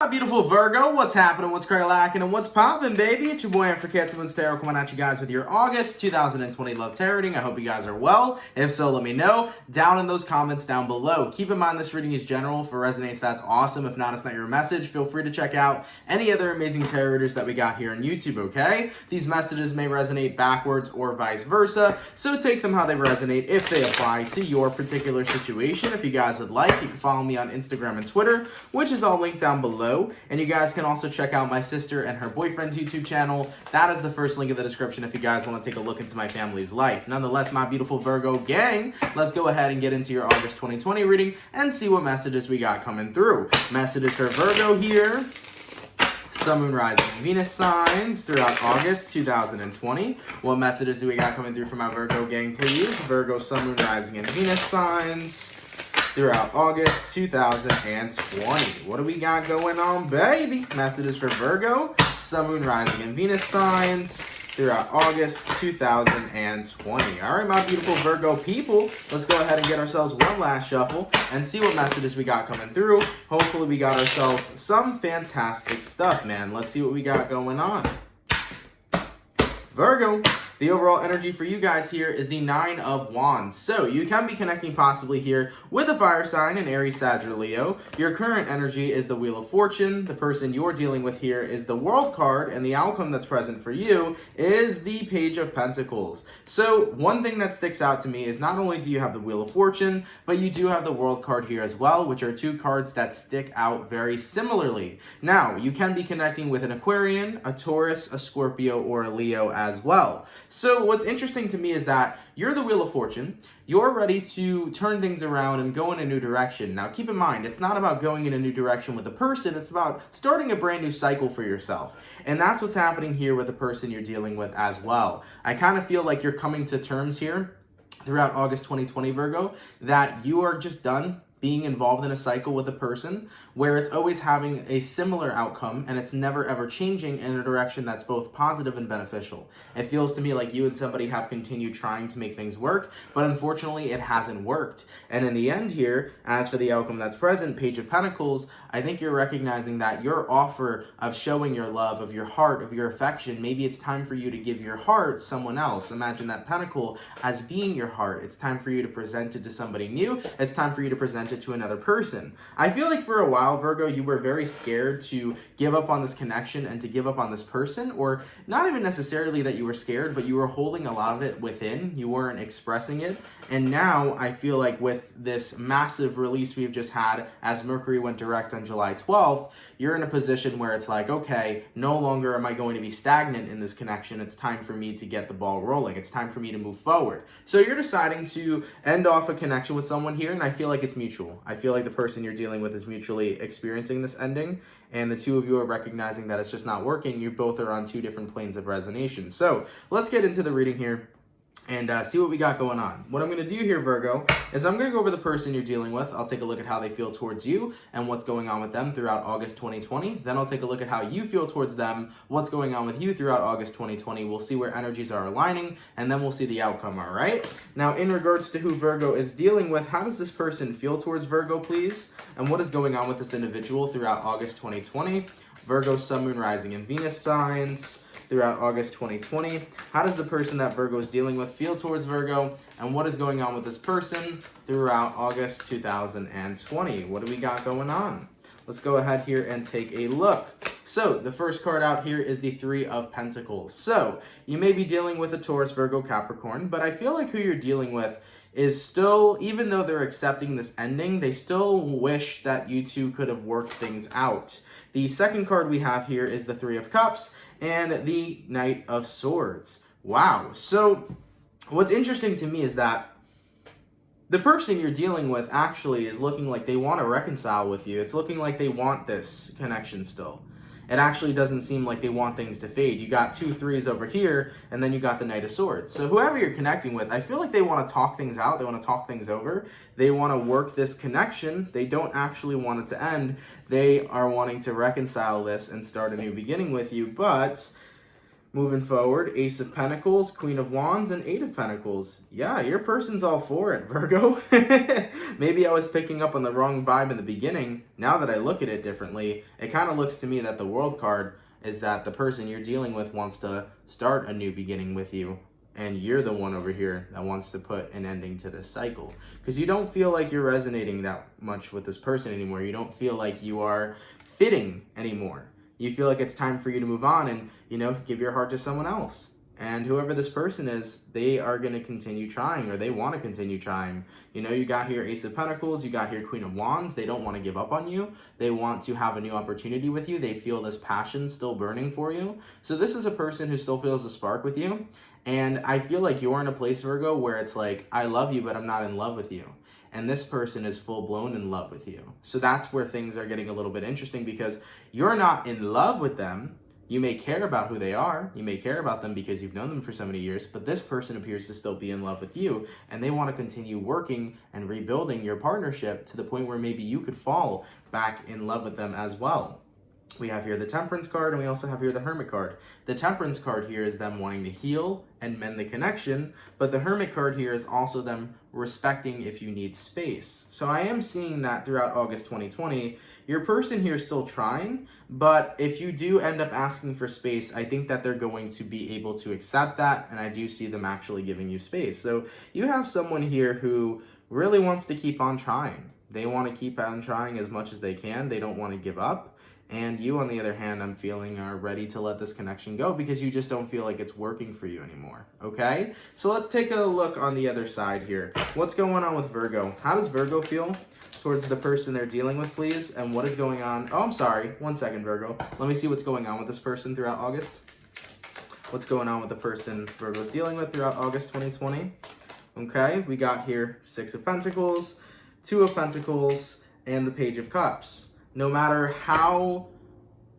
My beautiful Virgo, what's happening, what's crack-lacking, and what's poppin', baby? It's your boy for CancerMoonsTarot coming at you guys with your August 2020 love tarot reading. I hope you guys are well. If so, let me know down in those comments down below. Keep in mind this reading is general. If it resonates, that's awesome. If not, it's not your message. Feel free to check out any other amazing tarot readers that we got here on YouTube, okay? These messages may resonate backwards or vice versa, so take them how they resonate if they apply to your particular situation. If you guys would like, you can follow me on Instagram and Twitter, which is all linked down below. And you guys can also check out my sister and her boyfriend's YouTube channel. That is the first link in the description if you guys want to take a look into my family's life. Nonetheless, my beautiful Virgo gang, let's go ahead and get into your August 2020 reading and see what messages we got coming through. Messages for Virgo here. Sun, Moon, Rising, Venus signs throughout August 2020. What messages do we got coming through from my Virgo gang, please? Virgo, Sun, Moon, Rising, and Venus signs throughout August 2020. What do we got going on, baby? Messages for Virgo, Sun, Moon, Rising, and Venus signs throughout August 2020. All right, my beautiful Virgo people, let's go ahead and get ourselves one last shuffle and see what messages we got coming through. Hopefully we got ourselves some fantastic stuff, man. Let's see what we got going on. Virgo, the overall energy for you guys here is the Nine of Wands. So you can be connecting possibly here with a fire sign, an Aries, Sag, or Leo. Your current energy is the Wheel of Fortune. The person you're dealing with here is the World card, and the outcome that's present for you is the Page of Pentacles. So one thing that sticks out to me is not only do you have the Wheel of Fortune, but you do have the World card here as well, which are two cards that stick out very similarly. Now, you can be connecting with an Aquarian, a Taurus, a Scorpio, or a Leo as well. So what's interesting to me is that you're the Wheel of Fortune. You're ready to turn things around and go in a new direction. Now, keep in mind, it's not about going in a new direction with a person. It's about starting a brand new cycle for yourself. And that's what's happening here with the person you're dealing with as well. I kind of feel like you're coming to terms here throughout August 2020, Virgo, that you are just done being involved in a cycle with a person where it's always having a similar outcome and it's never ever changing in a direction that's both positive and beneficial. It feels to me like you and somebody have continued trying to make things work, but unfortunately it hasn't worked. And in the end here, as for the outcome that's present, Page of Pentacles, I think you're recognizing that your offer of showing your love, of your heart, of your affection, maybe it's time for you to give your heart to someone else. Imagine that pentacle as being your heart. It's time for you to present it to somebody new. It's time for you to present it to another person. I feel like for a while, Virgo, you were very scared to give up on this connection and to give up on this person, or not even necessarily that you were scared, but you were holding a lot of it within. You weren't expressing it. And now I feel like with this massive release we've just had as Mercury went direct on July 12th, you're in a position where it's like, okay, no longer am I going to be stagnant in this connection. It's time for me to get the ball rolling. It's time for me to move forward. So you're deciding to end off a connection with someone here, and I feel like it's mutual. I feel like the person you're dealing with is mutually experiencing this ending, and the two of you are recognizing that it's just not working. You both are on two different planes of resonation. So let's get into the reading here and see what we got going on. What I'm going to do here, Virgo, is I'm going to go over the person you're dealing with. I'll take a look at how they feel towards you and what's going on with them throughout August 2020. Then I'll take a look at how you feel towards them, what's going on with you throughout August 2020. We'll see where energies are aligning, and then we'll see the outcome, all right? Now, in regards to who Virgo is dealing with, how does this person feel towards Virgo, please? And what is going on with this individual throughout August 2020? Virgo, Sun, Moon, Rising, and Venus signs throughout August 2020. How does the person that Virgo is dealing with feel towards Virgo? And what is going on with this person throughout August 2020? What do we got going on? Let's go ahead here and take a look. So the first card out here is the Three of Pentacles. So you may be dealing with a Taurus, Virgo, Capricorn, but I feel like who you're dealing with is still, even though they're accepting this ending, they still wish that you two could have worked things out. The second card we have here is the Three of Cups and the Knight of Swords. Wow. So what's interesting to me is that the person you're dealing with actually is looking like they want to reconcile with you. It's looking like they want this connection still. It actually doesn't seem like they want things to fade. You got 2 3s over here, and then you got the Knight of Swords. So whoever you're connecting with, I feel like they want to talk things out. They want to talk things over. They want to work this connection. They don't actually want it to end. They are wanting to reconcile this and start a new beginning with you. But Moving forward, Ace of Pentacles, Queen of Wands, and Eight of Pentacles. Yeah, your person's all for it, Virgo. Maybe I was picking up on the wrong vibe in the beginning. Now that I look at it differently, it kind of looks to me that the World card is that the person you're dealing with wants to start a new beginning with you. And you're the one over here that wants to put an ending to this cycle. Because you don't feel like you're resonating that much with this person anymore. You don't feel like you are fitting anymore. You feel like it's time for you to move on and, give your heart to someone else. And whoever this person is, they are going to continue trying, or they want to continue trying. You got here Ace of Pentacles, you got here Queen of Wands. They don't want to give up on you. They want to have a new opportunity with you. They feel this passion still burning for you. So this is a person who still feels a spark with you. And I feel like you're in a place, Virgo, where it's like, I love you, but I'm not in love with you. And this person is full-blown in love with you. So that's where things are getting a little bit interesting, because you're not in love with them. You may care about who they are. You may care about them because you've known them for so many years, but this person appears to still be in love with you, and they want to continue working and rebuilding your partnership to the point where maybe you could fall back in love with them as well. We have here the Temperance card, and we also have here the Hermit card. The Temperance card here is them wanting to heal and mend the connection, but the Hermit card here is also them respecting if you need space. So I am seeing that throughout August 2020, your person here is still trying, but if you do end up asking for space, I think that they're going to be able to accept that, and I do see them actually giving you space. So you have someone here who really wants to keep on trying. They want to keep on trying as much as they can. They don't want to give up. And you, on the other hand, I'm feeling are ready to let this connection go because you just don't feel like it's working for you anymore, okay? So let's take a look on the other side here. What's going on with Virgo? How does Virgo feel towards the person they're dealing with, please? And what is going on? Oh, I'm sorry. 1 second, Virgo. Let me see what's going on with this person throughout August. What's going on with the person Virgo's dealing with throughout August 2020? Okay, we got here 6 of Pentacles, 2 of Pentacles, and the Page of Cups. No matter how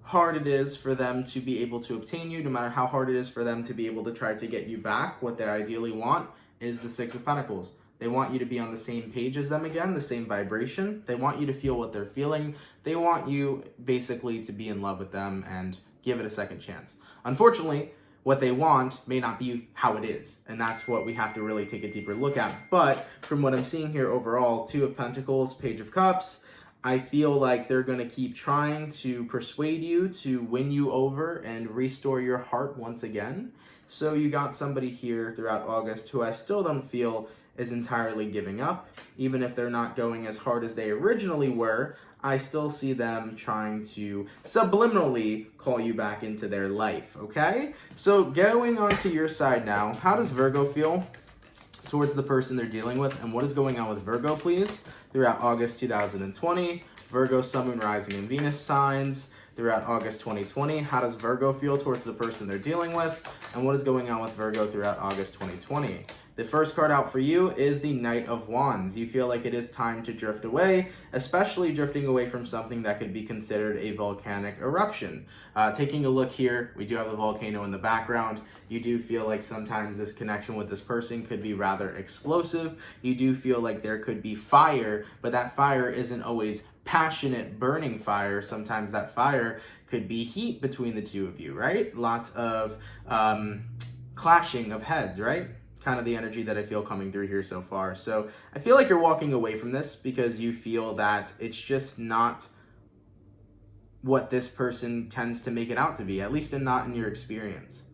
hard it is for them to be able to obtain you, no matter how hard it is for them to be able to try to get you back, what they ideally want is the 6 of Pentacles. They want you to be on the same page as them again, the same vibration. They want you to feel what they're feeling. They want you basically to be in love with them and give it a second chance. Unfortunately, what they want may not be how it is, and that's what we have to really take a deeper look at. But from what I'm seeing here overall, 2 of Pentacles, Page of Cups, I feel like they're going to keep trying to persuade you, to win you over and restore your heart once again. So you got somebody here throughout August who I still don't feel is entirely giving up. Even if they're not going as hard as they originally were, I still see them trying to subliminally call you back into their life, okay? So going on to your side now, how does Virgo feel towards the person they're dealing with, and what is going on with Virgo, please, throughout August 2020? Virgo, Sun, Moon, Rising, and Venus signs throughout August 2020. How does Virgo feel towards the person they're dealing with, and what is going on with Virgo throughout August 2020? The first card out for you is the Knight of Wands. You feel like it is time to drift away, especially drifting away from something that could be considered a volcanic eruption. Taking a look here, we do have a volcano in the background. You do feel like sometimes this connection with this person could be rather explosive. You do feel like there could be fire, but that fire isn't always passionate, burning fire. Sometimes that fire could be heat between the two of you, right? Lots of clashing of heads, right? Kind of the energy that I feel coming through here so far. So I feel like you're walking away from this because you feel that it's just not what this person tends to make it out to be, at least not in your experience.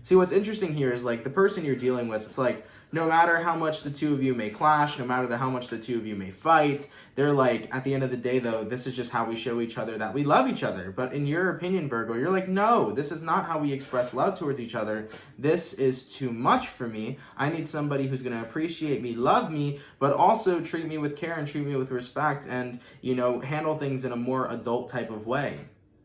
See, what's interesting here is like the person you're dealing with, it's like no matter how much the two of you may clash, no matter how much the two of you may fight, they're like, at the end of the day though, this is just how we show each other that we love each other. But in your opinion, Virgo, you're like, no, this is not how we express love towards each other. This is too much for me. I need somebody who's going to appreciate me, love me, but also treat me with care and treat me with respect and, handle things in a more adult type of way.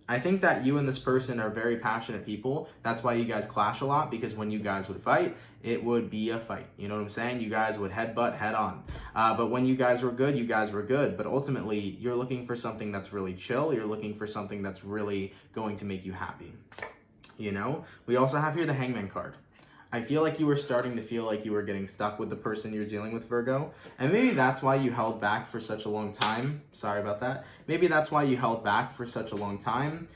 I think that you and this person are very passionate people. That's why you guys clash a lot, because when you guys would fight, it would be a fight. You know what I'm saying? You guys would headbutt head on. But when you guys were good, you guys were good. But ultimately, you're looking for something that's really chill. You're looking for something that's really going to make you happy. We also have here the Hangman card. I feel like you were starting to feel like you were getting stuck with the person you're dealing with, Virgo. And maybe that's why you held back for such a long time. Sorry about that. Maybe that's why you held back for such a long time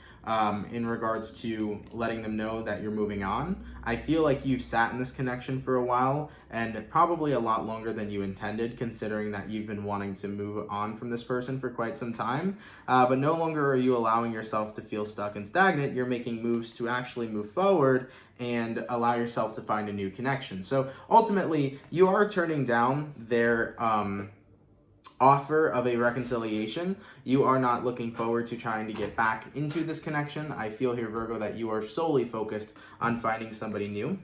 in regards to letting them know that you're moving on. I feel like you've sat in this connection for a while, and probably a lot longer than you intended, considering that you've been wanting to move on from this person for quite some time. But no longer are you allowing yourself to feel stuck and stagnant. You're making moves to actually move forward and allow yourself to find a new connection. So ultimately, you are turning down their offer of a reconciliation. You are not looking forward to trying to get back into this connection. I feel here, Virgo, that you are solely focused on finding somebody new.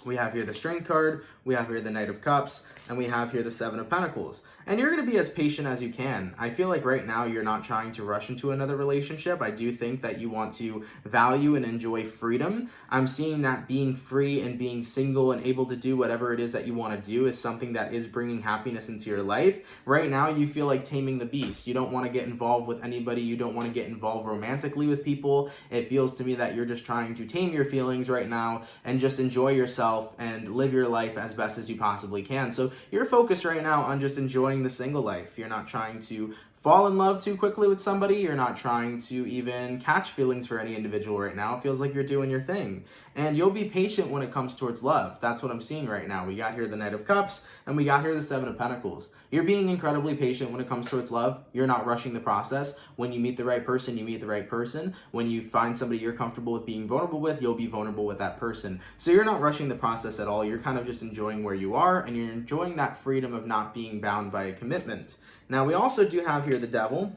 We have here the Strength card, we have here the Knight of Cups, and we have here the Seven of Pentacles. And you're going to be as patient as you can. I feel like right now you're not trying to rush into another relationship. I do think that you want to value and enjoy freedom. I'm seeing that being free and being single and able to do whatever it is that you want to do is something that is bringing happiness into your life. Right now you feel like taming the beast. You don't want to get involved with anybody. You don't want to get involved romantically with people. It feels to me that you're just trying to tame your feelings right now and just enjoy yourself and live your life as best as you possibly can. So you're focused right now on just enjoying the single life. You're not trying to fall in love too quickly with somebody. You're not trying to even catch feelings for any individual right now. It feels like you're doing your thing. And you'll be patient when it comes towards love. That's what I'm seeing right now. We got here the Knight of Cups, and we got here the Seven of Pentacles. You're being incredibly patient when it comes towards love. You're not rushing the process. When you meet the right person, you meet the right person. When you find somebody you're comfortable with being vulnerable with, you'll be vulnerable with that person. So you're not rushing the process at all. You're kind of just enjoying where you are, and you're enjoying that freedom of not being bound by a commitment. Now, we also do have here the Devil,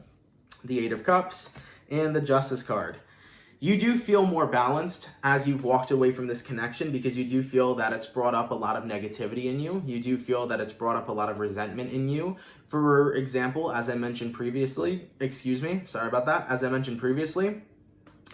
the Eight of Cups, and the Justice card. You do feel more balanced as you've walked away from this connection, because you do feel that it's brought up a lot of negativity in you. You do feel that it's brought up a lot of resentment in you. For example, as I mentioned previously, as I mentioned previously,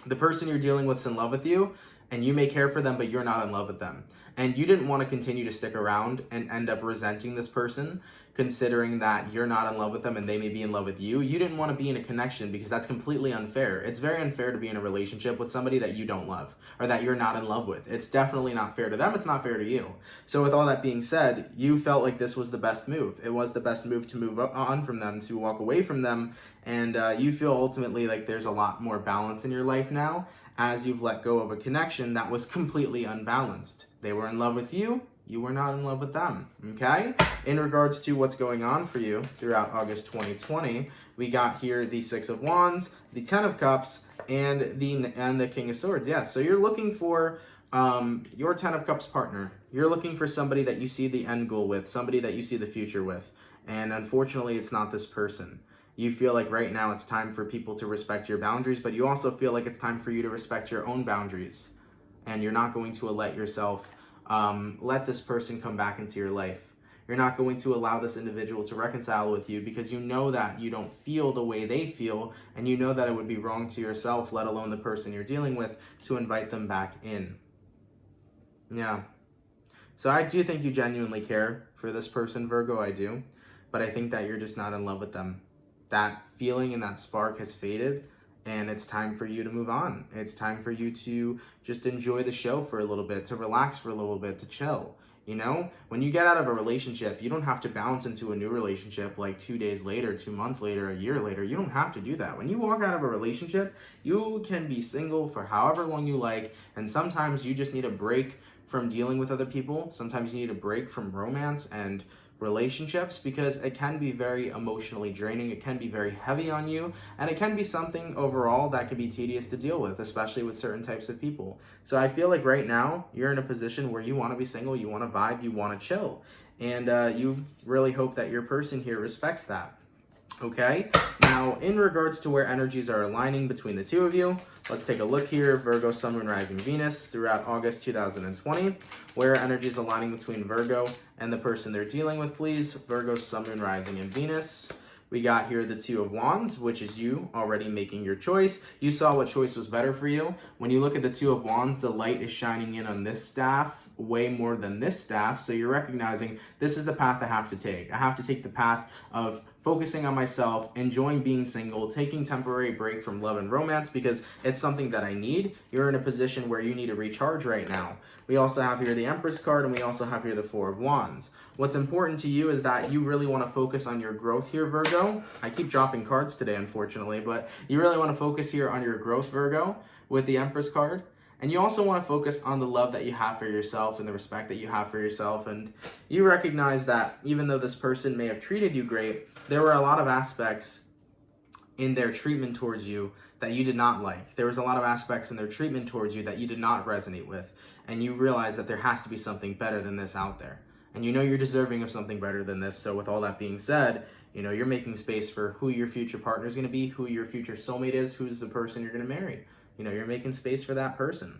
the person you're dealing with is in love with you, and you may care for them, but you're not in love with them. And you didn't want to continue to stick around and end up resenting this person, considering that you're not in love with them and they may be in love with you. You didn't want to be in a connection because that's completely unfair. It's very unfair to be in a relationship with somebody that you don't love or that you're not in love with. It's definitely not fair to them. It's not fair to you. So with all that being said, you felt like this was the best move. It was the best move to move on from them, to walk away from them. And you feel ultimately like there's a lot more balance in your life now as you've let go of a connection that was completely unbalanced. They were in love with you. You were not in love with them, okay? In regards to what's going on for you throughout August 2020, we got here the Six of Wands, the Ten of Cups, and the King of Swords. Yeah, so you're looking for your Ten of Cups partner. You're looking for somebody that you see the end goal with, somebody that you see the future with. And unfortunately, it's not this person. You feel like right now it's time for people to respect your boundaries, but you also feel like it's time for you to respect your own boundaries. And you're not going to let yourself let this person come back into your life. You're not going to allow this individual to reconcile with you because you know that you don't feel the way they feel, and you know that it would be wrong to yourself, let alone the person you're dealing with, to invite them back in. Yeah. So I do think you genuinely care for this person, Virgo, I do. But I think that you're just not in love with them. That feeling and that spark has faded, and it's time for you to move on. It's time for you to just enjoy the show for a little bit, to relax for a little bit, to chill. You know, when you get out of a relationship, you don't have to bounce into a new relationship like 2 days later, 2 months later, a year later. You don't have to do that. When you walk out of a relationship, you can be single for however long you like, and sometimes you just need a break from dealing with other people. Sometimes you need a break from romance and relationships, because it can be very emotionally draining, it can be very heavy on you, and it can be something overall that can be tedious to deal with, especially with certain types of people. So I feel like right now you're in a position where you want to be single, you want to vibe, you want to chill, and you really hope that your person here respects that. Okay, now in regards to where energies are aligning between the two of you, let's take a look here. Virgo, Sun, Moon, Rising, Venus throughout August 2020. Where are energies aligning between Virgo and the person they're dealing with, please? Virgo, Sun, Moon, Rising, and Venus. We got here the Two of Wands, which is you already making your choice. You saw what choice was better for you. When you look at the Two of Wands, the light is shining in on this staff way more than this staff. So you're recognizing this is the path I have to take. I have to take the path of focusing on myself, enjoying being single, taking temporary break from love and romance because it's something that I need. You're in a position where you need to recharge right now. We also have here the Empress card, and we also have here the Four of Wands. What's important to you is that you really want to focus on your growth here, Virgo. I keep dropping cards today, unfortunately, but you really want to focus here on your growth, Virgo, with the Empress card. And you also want to focus on the love that you have for yourself and the respect that you have for yourself. And you recognize that even though this person may have treated you great, there were a lot of aspects in their treatment towards you that you did not like. There was a lot of aspects in their treatment towards you that you did not resonate with. And you realize that there has to be something better than this out there. And you know you're deserving of something better than this. So with all that being said, you know, you're making space for who your future partner is going to be, who your future soulmate is, who's the person you're going to marry. You know, you're making space for that person.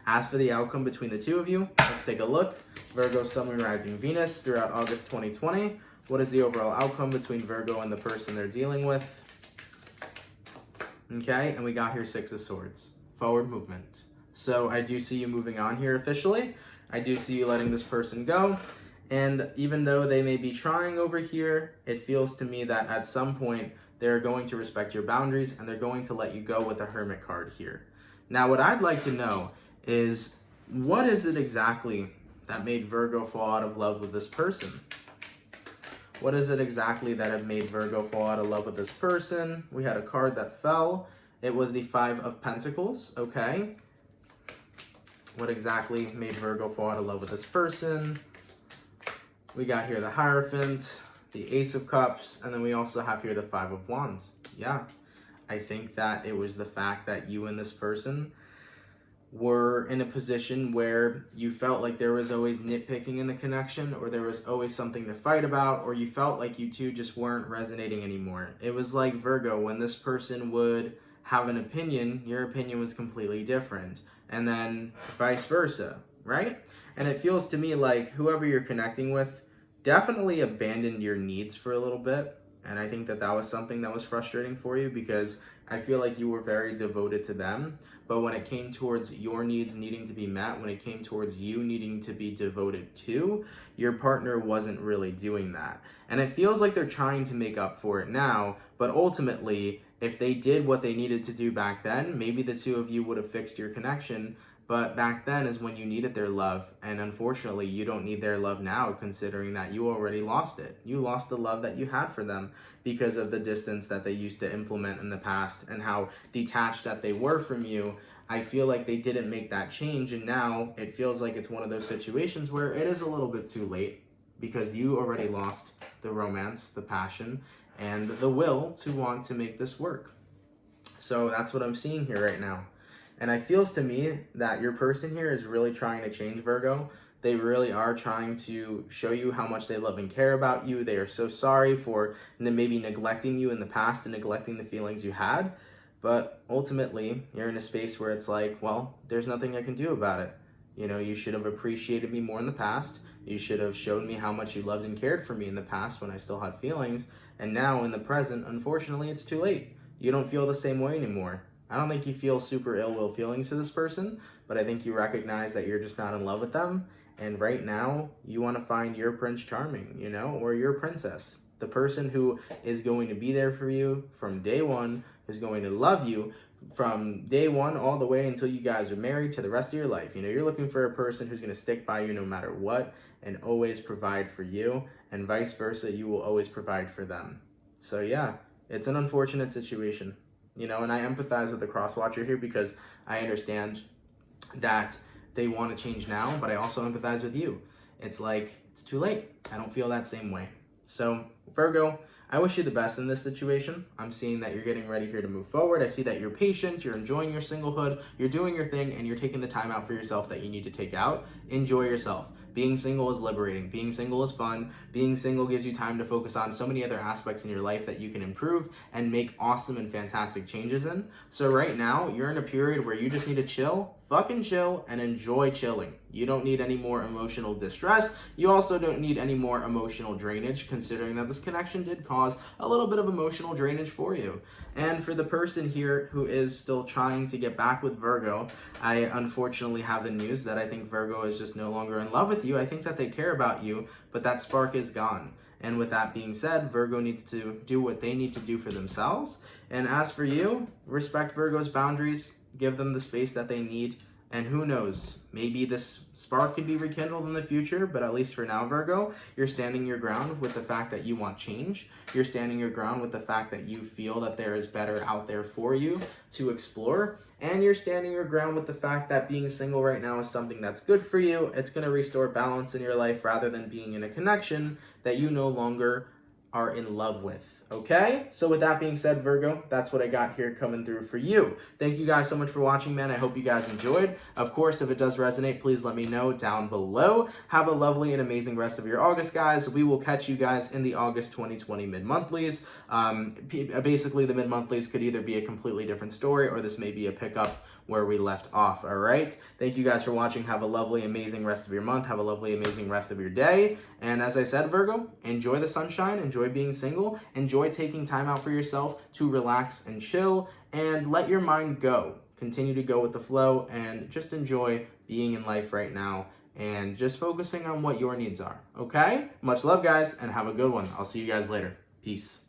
As for the outcome between the two of you, let's take a look. Virgo, Sun, Moon, Rising, Venus throughout August 2020. What is the overall outcome between Virgo and the person they're dealing with? Okay, and we got here Six of Swords. Forward movement. So I do see you moving on here officially. I do see you letting this person go. And even though they may be trying over here, it feels to me that at some point they're going to respect your boundaries and they're going to let you go with the Hermit card here. Now, what I'd like to know is, what is it exactly that made Virgo fall out of love with this person? What is it exactly that had made Virgo fall out of love with this person? We had a card that fell. It was the Five of Pentacles, okay? What exactly made Virgo fall out of love with this person? We got here the Hierophant, the Ace of Cups, and then we also have here the Five of Wands. Yeah, I think that it was the fact that you and this person were in a position where you felt like there was always nitpicking in the connection, or there was always something to fight about, or you felt like you two just weren't resonating anymore. It was like, Virgo, when this person would have an opinion, your opinion was completely different, and then vice versa, right? And it feels to me like whoever you're connecting with definitely abandoned your needs for a little bit. And I think that that was something that was frustrating for you, because I feel like you were very devoted to them. But when it came towards your needs needing to be met, when it came towards you needing to be devoted to, your partner wasn't really doing that. And it feels like they're trying to make up for it now. But ultimately, if they did what they needed to do back then, maybe the two of you would have fixed your connection. But back then is when you needed their love, and unfortunately you don't need their love now, considering that you already lost it. You lost the love that you had for them because of the distance that they used to implement in the past and how detached that they were from you. I feel like they didn't make that change, and now it feels like it's one of those situations where it is a little bit too late, because you already lost the romance, the passion, and the will to want to make this work. So that's what I'm seeing here right now. And it feels to me that your person here is really trying to change, Virgo. They really are trying to show you how much they love and care about you. They are so sorry for maybe neglecting you in the past and neglecting the feelings you had. But ultimately, you're in a space where it's like, well, there's nothing I can do about it. You know, you should have appreciated me more in the past. You should have shown me how much you loved and cared for me in the past when I still had feelings. And now in the present, unfortunately, it's too late. You don't feel the same way anymore. I don't think you feel super ill will feelings to this person, but I think you recognize that you're just not in love with them. And right now, you want to find your Prince Charming, you know, or your princess. The person who is going to be there for you from day one, who's going to love you from day one all the way until you guys are married to the rest of your life. You know, you're looking for a person who's going to stick by you no matter what and always provide for you, and vice versa, you will always provide for them. So yeah, it's an unfortunate situation. You know, and I empathize with the cross-watcher here, because I understand that they want to change now, but I also empathize with you. It's like, it's too late. I don't feel that same way. So, Virgo, I wish you the best in this situation. I'm seeing that you're getting ready here to move forward. I see that you're patient, you're enjoying your singlehood, you're doing your thing, and you're taking the time out for yourself that you need to take out. Enjoy yourself. being single is liberating. Being single is fun. Being single gives you time to focus on so many other aspects in your life that you can improve and make awesome and fantastic changes in. So right now, you're in a period where you just need to chill, fucking chill, and enjoy chilling. You don't need any more emotional distress. You also don't need any more emotional drainage, considering that this connection did cause a little bit of emotional drainage for you. And for the person here who is still trying to get back with Virgo, I unfortunately have the news that I think Virgo is just no longer in love with you. I think that they care about you, but that spark is gone. And with that being said, Virgo needs to do what they need to do for themselves. And as for you, respect Virgo's boundaries, give them the space that they need. And who knows, maybe this spark could be rekindled in the future, but at least for now, Virgo, you're standing your ground with the fact that you want change. You're standing your ground with the fact that you feel that there is better out there for you to explore. And you're standing your ground with the fact that being single right now is something that's good for you. It's going to restore balance in your life rather than being in a connection that you no longer are in love with. Okay, so with that being said, Virgo, that's what I got here coming through for you. Thank you guys so much for watching, man. I hope you guys enjoyed. Of course, if it does resonate, please let me know down below. Have a lovely and amazing rest of your August, guys. We will catch you guys in the August 2020 mid-monthlies. Basically, the mid-monthlies could either be a completely different story or this may be a pickup where we left off, all right? Thank you guys for watching. Have a lovely, amazing rest of your month. Have a lovely, amazing rest of your day. And as I said, Virgo, enjoy the sunshine, enjoy being single, enjoy taking time out for yourself to relax and chill, and let your mind go. Continue to go with the flow and just enjoy being in life right now and just focusing on what your needs are, okay? Much love, guys, and have a good one. I'll see you guys later. Peace.